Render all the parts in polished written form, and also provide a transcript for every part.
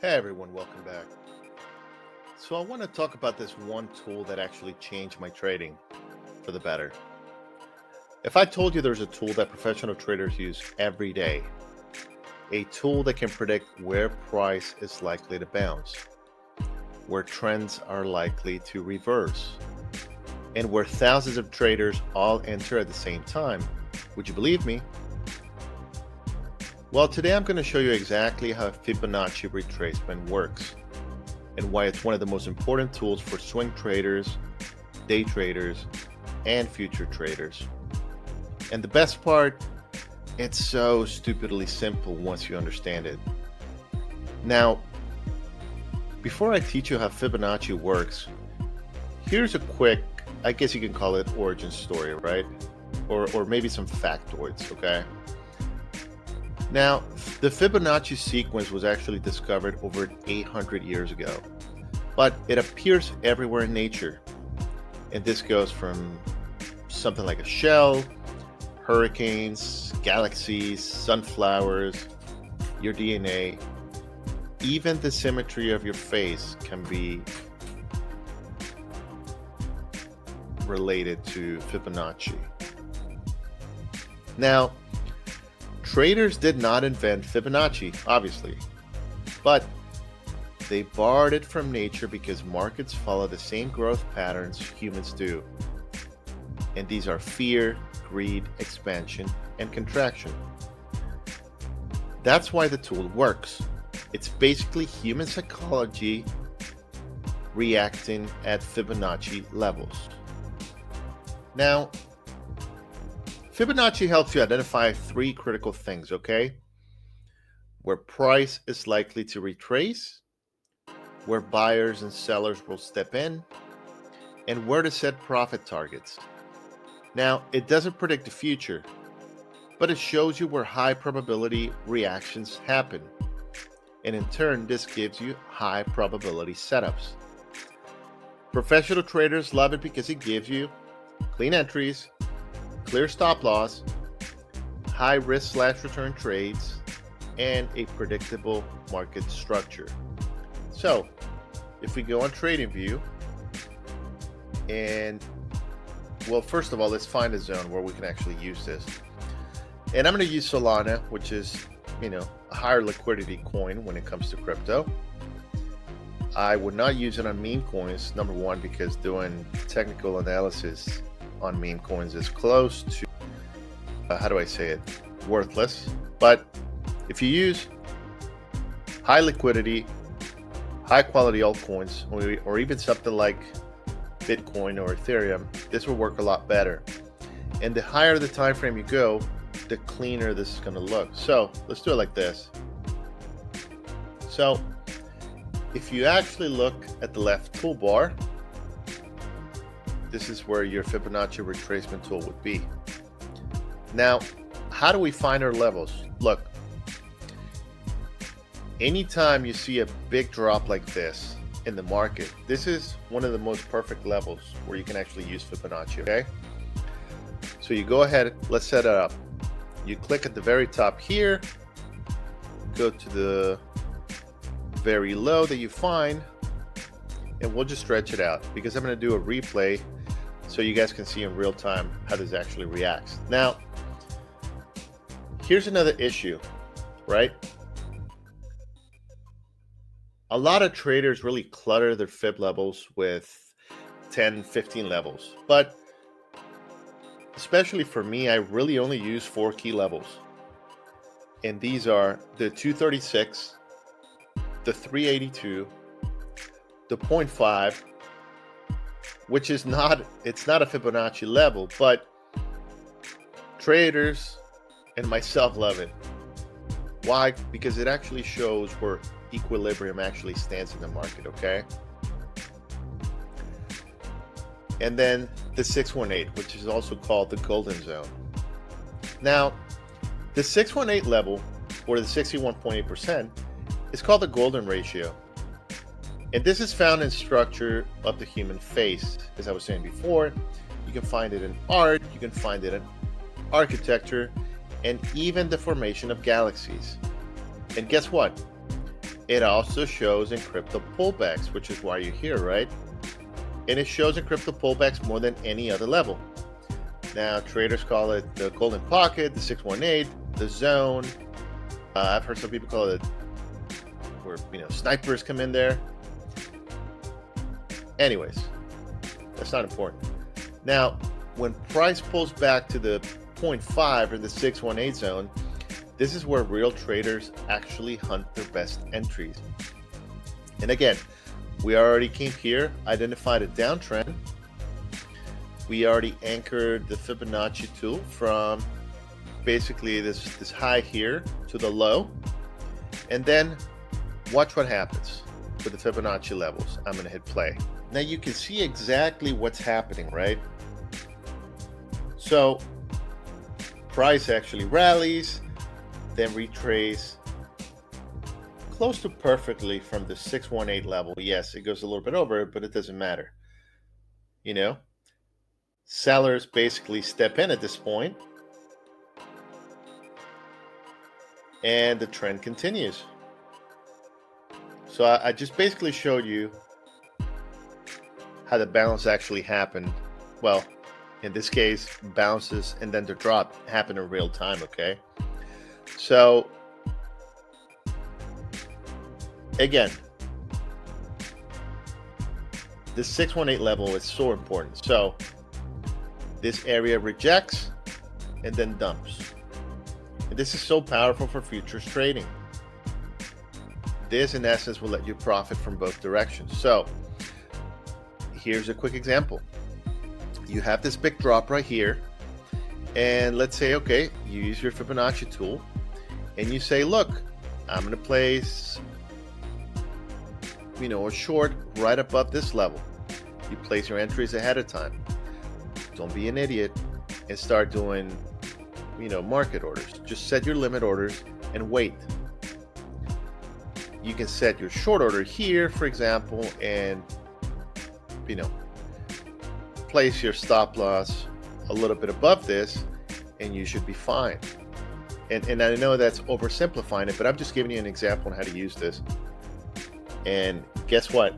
Hey everyone, welcome back. So I want to talk about this one tool that actually changed my trading for the better. If I told you there's a tool that professional traders use every day, a tool that can predict where price is likely to bounce, where trends are likely to reverse, and where thousands of traders all enter at the same time, would you believe me? Well, today I'm going to show you exactly how Fibonacci retracement works and why it's one of the most important tools for swing traders, day traders, and future traders. And the best part, it's so stupidly simple once you understand it. Now, before I teach you how Fibonacci works, here's a quick, I guess you can call it origin story, right? Or maybe some factoids, okay? Now, the Fibonacci sequence was actually discovered over 800 years ago, but it appears everywhere in nature. And this goes from something like a shell, hurricanes, galaxies, sunflowers, your DNA, even the symmetry of your face can be related to Fibonacci. Now, traders did not invent Fibonacci, obviously, but they borrowed it from nature because markets follow the same growth patterns humans do. And these are fear, greed, expansion, and contraction. That's why the tool works. It's basically human psychology reacting at Fibonacci levels. Now, Fibonacci helps you identify three critical things, okay? Where price is likely to retrace, where buyers and sellers will step in, and where to set profit targets. Now, it doesn't predict the future, but it shows you where high probability reactions happen. And in turn, this gives you high probability setups. Professional traders love it because it gives you clean entries, clear stop loss, high risk/return trades, and a predictable market structure. So, if we go on TradingView, and well, first of all, let's find a zone where we can actually use this. And I'm going to use Solana, which is, a higher liquidity coin when it comes to crypto. I would not use it on meme coins, number one, because doing technical analysis on meme coins is close to, worthless. But if you use high liquidity, high quality altcoins, or even something like Bitcoin or Ethereum, this will work a lot better. And the higher the time frame you go, the cleaner this is going to look. So let's do it like this. So if you actually look at the left toolbar, this is where your Fibonacci retracement tool would be. Now, how do we find our levels? Look, anytime you see a big drop like this in the market, this is one of the most perfect levels where you can actually use Fibonacci, okay? So you go ahead, let's set it up. You click at the very top here, go to the very low that you find, and we'll just stretch it out because I'm going to do a replay so you guys can see in real time how this actually reacts. Now, here's another issue, right? A lot of traders really clutter their fib levels with 10, 15 levels, but especially for me, I really only use 4 key levels. And these are the 236, the 382, the 0.5, which is it's not a Fibonacci level, but traders and myself love it. Why? Because it actually shows where equilibrium actually stands in the market, okay? And then the 618, which is also called the golden zone. Now, the 618 level, or the 61.8%, is called the golden ratio. And this is found in structure of the human face. As I was saying before, you can find it in art, you can find it in architecture, and even the formation of galaxies. And guess what? It also shows in crypto pullbacks, which is why you're here, right? And it shows in crypto pullbacks more than any other level. Now, traders call it the golden pocket, the 618, the zone. I've heard some people call it where snipers come in there. Anyways, that's not important. Now, when price pulls back to the 0.5 or the 618 zone, this is where real traders actually hunt their best entries. And again, we already came here, identified a downtrend. We already anchored the Fibonacci tool from basically this high here to the low. And then watch what happens with the Fibonacci levels. I'm going to hit play. Now you can see exactly what's happening, right? So price actually rallies, then retrace close to perfectly from the 618 level. Yes, it goes a little bit over it, but it doesn't matter. Sellers basically step in at this point, and the trend continues. So I just basically showed you how the bounce actually happened. Well, in this case, bounces and then the drop happen in real time, okay? So, again, the 618 level is so important. So, this area rejects and then dumps. And this is so powerful for futures trading. This, in essence, will let you profit from both directions. So, here's a quick example. You have this big drop right here, and let's say, okay, you use your Fibonacci tool, and you say, look, I'm going to place, a short right above this level. You place your entries ahead of time. Don't be an idiot and start doing, market orders. Just set your limit orders and wait. You can set your short order here, for example, and, place your stop loss a little bit above this, and you should be fine. And I know that's oversimplifying it, but I'm just giving you an example on how to use this. And guess what?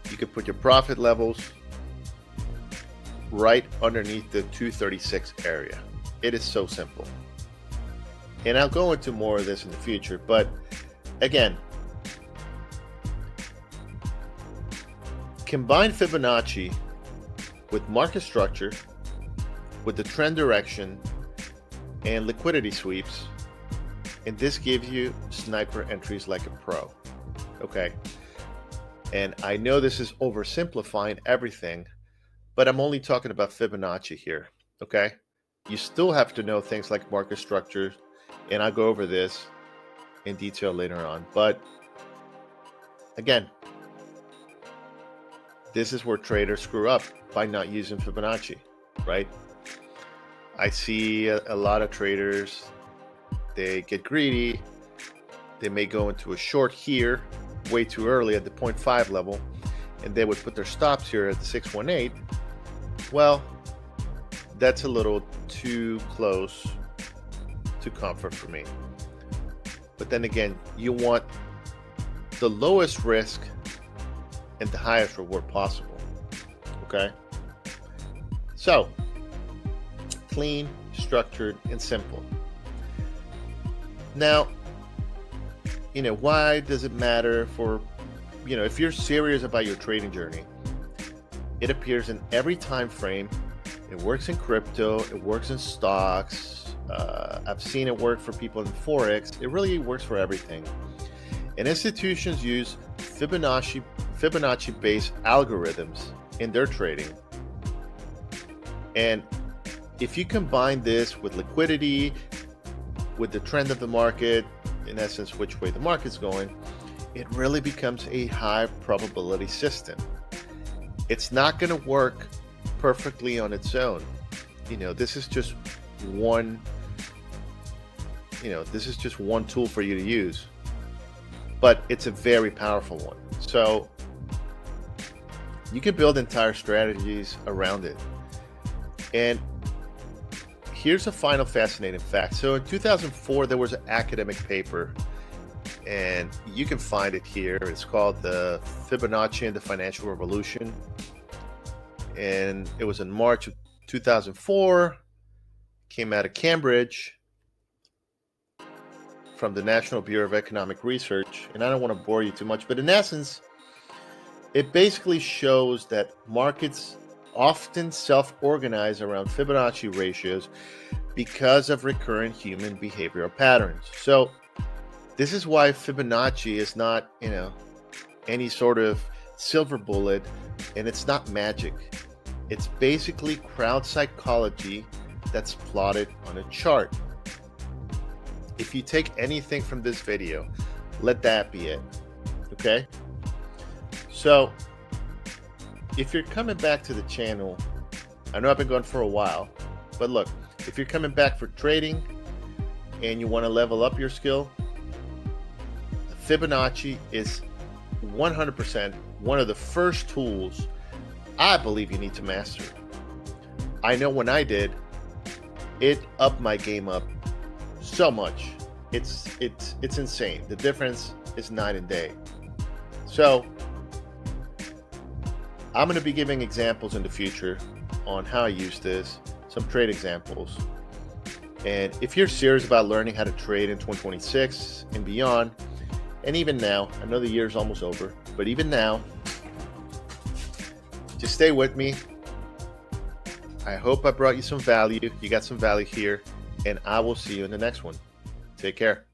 You could put your profit levels right underneath the 236 area. It is so simple. And I'll go into more of this in the future, but again, combine Fibonacci with market structure, with the trend direction, and liquidity sweeps, and this gives you sniper entries like a pro. Okay, and I know this is oversimplifying everything, but I'm only talking about Fibonacci here. Okay, you still have to know things like market structure, and I'll go over this in detail later on. But again, this is where traders screw up by not using Fibonacci, right? I see a lot of traders, they get greedy. They may go into a short here way too early at the 0.5 level, and they would put their stops here at the 618. Well, that's a little too close to comfort for me. But then again, you want the lowest risk and the highest reward possible. Okay? So, clean, structured, and simple. Now, why does it matter for, if you're serious about your trading journey? It appears in every time frame. It works in crypto. It works in stocks. I've seen it work for people in Forex. It really works for everything. And institutions use Fibonacci-based algorithms in their trading. And if you combine this with liquidity, with the trend of the market, in essence, which way the market's going, it really becomes a high probability system. It's not going to work perfectly on its own. This is just one, tool for you to use, but it's a very powerful one. So you can build entire strategies around it. And here's a final fascinating fact. So in 2004, there was an academic paper and you can find it here. It's called the Fibonacci and the Financial Revolution, and it was in March of 2004. Came out of Cambridge from the National Bureau of Economic Research. And I don't want to bore you too much, but in essence, it basically shows that markets often self-organize around Fibonacci ratios because of recurrent human behavioral patterns. So this is why Fibonacci is not, any sort of silver bullet, and it's not magic. It's basically crowd psychology that's plotted on a chart. If you take anything from this video, let that be it. Okay? So, if you're coming back to the channel, I know I've been going for a while, but look, if you're coming back for trading and you want to level up your skill, Fibonacci is 100% one of the first tools I believe you need to master. I know when I did, it upped my game up so much. It's insane. The difference is night and day. So I'm going to be giving examples in the future on how I use this, some trade examples. And if you're serious about learning how to trade in 2026 and beyond, and even now, I know the year's almost over, but even now, just stay with me. I hope I brought you some value. You got some value here, and I will see you in the next one. Take care.